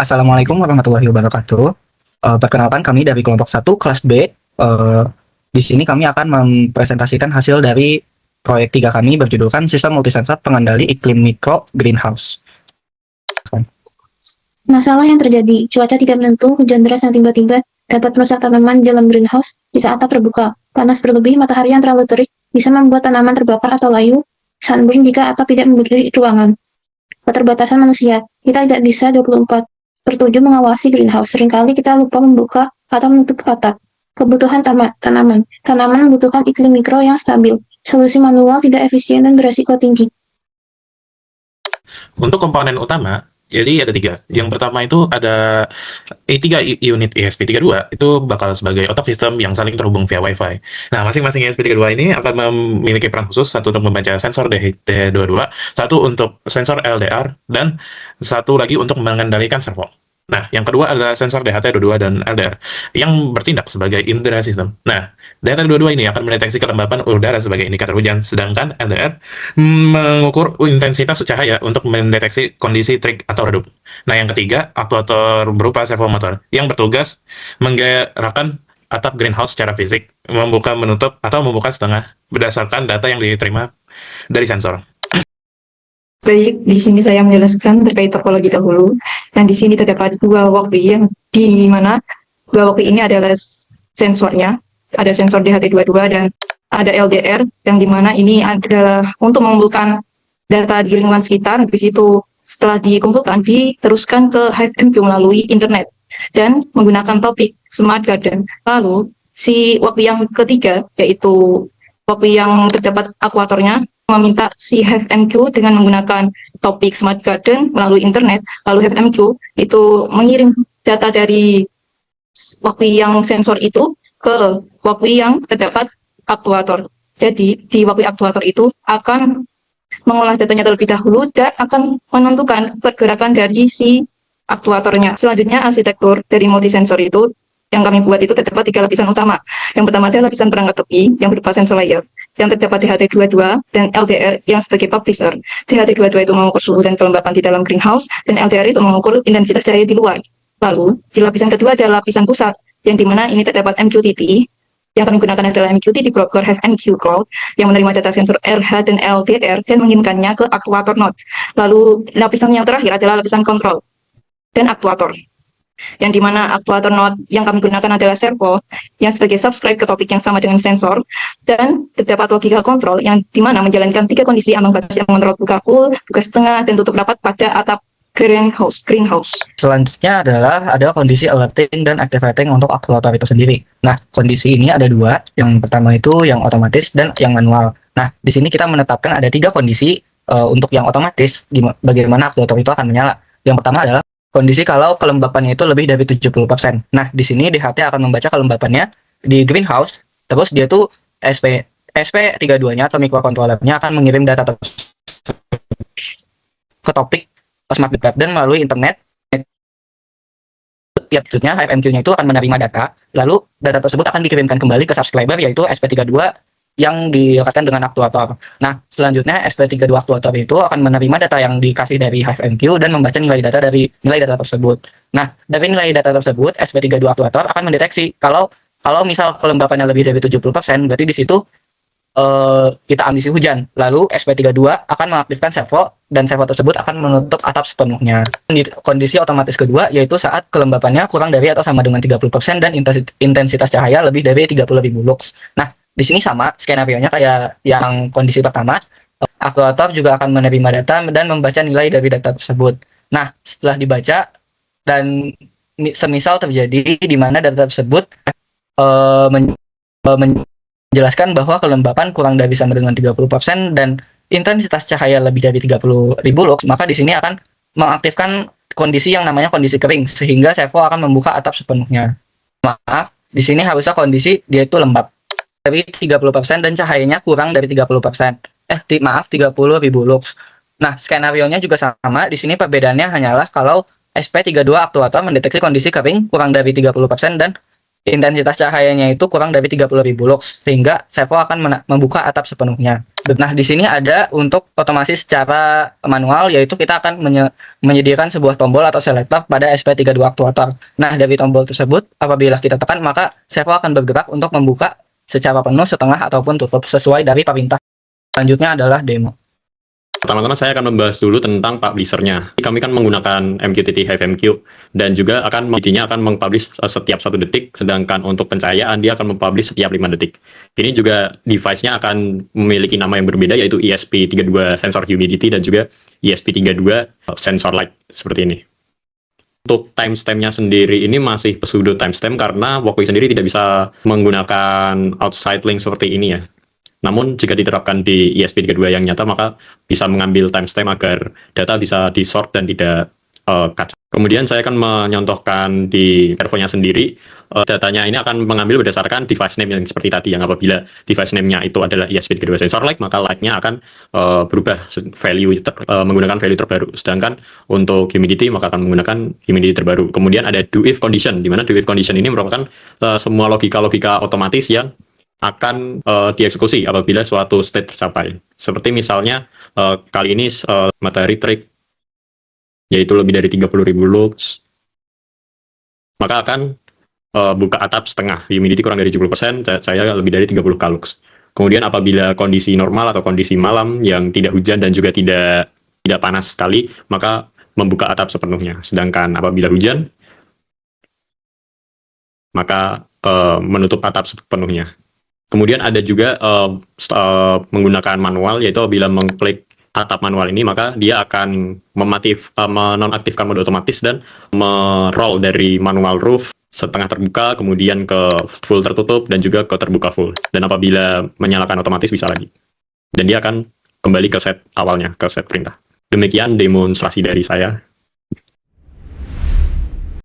Assalamualaikum warahmatullahi wabarakatuh. Perkenalkan kami dari kelompok 1 kelas B. Di sini kami akan mempresentasikan hasil dari proyek 3 kami berjudulkan Sistem Multisensor Pengendali Iklim Mikro Greenhouse. Masalah yang terjadi, cuaca tidak menentu, hujan deras yang tiba-tiba dapat merusak tanaman di dalam greenhouse jika atap terbuka. Panas berlebih, matahari yang terlalu terik bisa membuat tanaman terbakar atau layu. Sunburn jika atap tidak memberi ruangan. Keterbatasan manusia, kita tidak bisa 24/7 mengawasi greenhouse. Seringkali kita lupa membuka atau menutup atap. Kebutuhan tanaman. Tanaman membutuhkan iklim mikro yang stabil. Solusi manual tidak efisien dan beresiko tinggi. Untuk komponen utama, jadi ada 3. Yang pertama itu ada E3 unit ESP32, itu bakal sebagai otak sistem yang saling terhubung via Wi-Fi. Nah, masing-masing ESP32 ini akan memiliki peran khusus, satu untuk membaca sensor DHT22, satu untuk sensor LDR, dan satu lagi untuk mengendalikan servo. Nah, yang kedua adalah sensor DHT22 dan LDR, yang bertindak sebagai indera sistem. Nah, DHT22 ini akan mendeteksi kelembapan udara sebagai indikator hujan, sedangkan LDR mengukur intensitas cahaya untuk mendeteksi kondisi terik atau redup. Nah, yang ketiga, aktuator berupa servomotor, yang bertugas menggerakkan atap greenhouse secara fisik, membuka, menutup, atau membuka setengah, berdasarkan data yang diterima dari sensor. Baik, di sini saya menjelaskan terkait topologi dahulu. Dan di sini terdapat 2 walkway yang di mana 2 walkway ini adalah sensornya. Ada sensor DHT22 dan ada LDR yang di mana ini adalah untuk mengumpulkan data di lingkungan sekitar. Habis itu setelah dikumpulkan diteruskan ke HiveMQ melalui internet dan menggunakan topik Smart Garden. Lalu si walkway yang ketiga yaitu walkway yang terdapat akuatornya meminta si HiveMQ dengan menggunakan topik Smart Garden melalui internet, lalu HiveMQ itu mengirim data dari walkway yang sensor itu ke walkway yang terdapat aktuator. Jadi di walkway aktuator itu akan mengolah datanya terlebih dahulu dan akan menentukan pergerakan dari si aktuatornya. Selanjutnya arsitektur dari multisensor itu yang kami buat itu terdapat 3 lapisan utama. Yang pertama adalah lapisan perangkat tepi yang berupa sensor layer, yang terdapat DHT22 dan LDR yang sebagai publisher. DHT22 itu mengukur suhu dan kelembapan di dalam greenhouse, dan LDR itu mengukur intensitas cahaya di luar. Lalu, di lapisan kedua adalah lapisan pusat, yang dimana ini terdapat MQTT. Yang kami gunakan adalah MQTT broker HiveMQ Cloud, yang menerima data sensor RH dan LDR dan mengirimkannya ke aktuator node. Lalu, lapisan yang terakhir adalah lapisan kontrol dan aktuator, yang dimana aktuator node yang kami gunakan adalah servo yang sebagai subscribe ke topik yang sama dengan sensor, dan terdapat logika kontrol yang dimana menjalankan 3 kondisi ambang batas yang mengontrol buka full, buka setengah, dan tutup rapat pada atap greenhouse. Selanjutnya adalah ada kondisi alerting dan activating untuk aktuator itu sendiri. Nah, kondisi ini ada 2. Yang pertama itu yang otomatis dan yang manual. Nah, di sini kita menetapkan ada 3 kondisi untuk yang otomatis, bagaimana aktuator itu akan menyala. Yang pertama adalah kondisi kalau kelembapannya itu lebih dari 70%. Nah, di sini DHT akan membaca kelembapannya di greenhouse, terus dia tuh SP32-nya atau microcontroller-nya akan mengirim data ke topik Smart Garden melalui internet. Ya, maksudnya HiveMQ-nya itu akan menerima data, lalu data tersebut akan dikirimkan kembali ke subscriber yaitu SP32 yang dilekatkan dengan aktuator. Nah, selanjutnya SP32 aktuator itu akan menerima data yang dikasih dari HiveMQ dan membaca nilai data tersebut. Nah, dari nilai data tersebut, SP32 aktuator akan mendeteksi kalau misal kelembapannya lebih dari 70%, berarti di situ kita ambisi hujan. Lalu SP32 akan mengaktifkan servo dan servo tersebut akan menutup atap sepenuhnya. Kondisi otomatis kedua yaitu saat kelembapannya kurang dari atau sama dengan 30% dan intensitas cahaya lebih dari 30.000 lux. Nah, di sini sama skenario-nya kayak yang kondisi pertama. Aktuator juga akan menerima data dan membaca nilai dari data tersebut. Nah, setelah dibaca dan semisal terjadi di mana data tersebut menjelaskan bahwa kelembapan kurang dari sama dengan 30% dan intensitas cahaya lebih dari 30.000 lux, maka di sini akan mengaktifkan kondisi yang namanya kondisi kering, sehingga servo akan membuka atap sepenuhnya. Maaf, di sini harusnya kondisi dia itu lembab dari 30% dan cahayanya kurang dari 30%. 30.000 lux. Nah, skenario-nya juga sama. Di sini perbedaannya hanyalah kalau SP32 aktuator mendeteksi kondisi kering kurang dari 30% dan intensitas cahayanya itu kurang dari 30.000 lux, sehingga servo akan membuka atap sepenuhnya. Nah, di sini ada untuk otomasi secara manual, yaitu kita akan menyediakan sebuah tombol atau selektor pada SP32 actuator. Nah, dari tombol tersebut, apabila kita tekan, maka servo akan bergerak untuk membuka secara penuh, setengah, ataupun tutup sesuai dari perintah. Selanjutnya adalah demo. Pertama-tama saya akan membahas dulu tentang publisher-nya. Kami kan menggunakan MQTT HiveMQ dan juga intinya akan mengpublish setiap 1 detik, sedangkan untuk pencahayaan dia akan mempublish setiap 5 detik. Ini juga device-nya akan memiliki nama yang berbeda, yaitu ESP32 sensor humidity dan juga ESP32 sensor light seperti ini. Untuk timestamp-nya sendiri ini masih pseudo timestamp karena Walkway sendiri tidak bisa menggunakan outside link seperti ini ya. Namun jika diterapkan di ESP32 yang nyata, maka bisa mengambil timestamp agar data bisa di-sort dan tidak kacau. Kemudian saya akan menyontohkan di servonya sendiri. Datanya ini akan mengambil berdasarkan device name yang seperti tadi, yang apabila device name-nya itu adalah ESP32 sensor light, maka light-nya akan berubah menggunakan value terbaru. Sedangkan untuk humidity, maka akan menggunakan humidity terbaru. Kemudian ada do if condition, di mana do if condition ini merupakan semua logika-logika otomatis yang akan dieksekusi apabila suatu state tercapai. Seperti misalnya kali ini matahari terik yaitu lebih dari 30.000 lux, maka akan buka atap setengah, humidity kurang dari 70%, saya lebih dari 30 kalux. Kemudian apabila kondisi normal atau kondisi malam yang tidak hujan dan juga tidak panas sekali, maka membuka atap sepenuhnya. Sedangkan apabila hujan, maka menutup atap sepenuhnya. Kemudian ada juga menggunakan manual, yaitu apabila mengklik atap manual ini, maka dia akan menonaktifkan mode otomatis dan meroll dari manual roof setengah terbuka, kemudian ke full tertutup, dan juga ke terbuka full. Dan apabila menyalakan otomatis bisa lagi. Dan dia akan kembali ke set awalnya, ke set perintah. Demikian demonstrasi dari saya.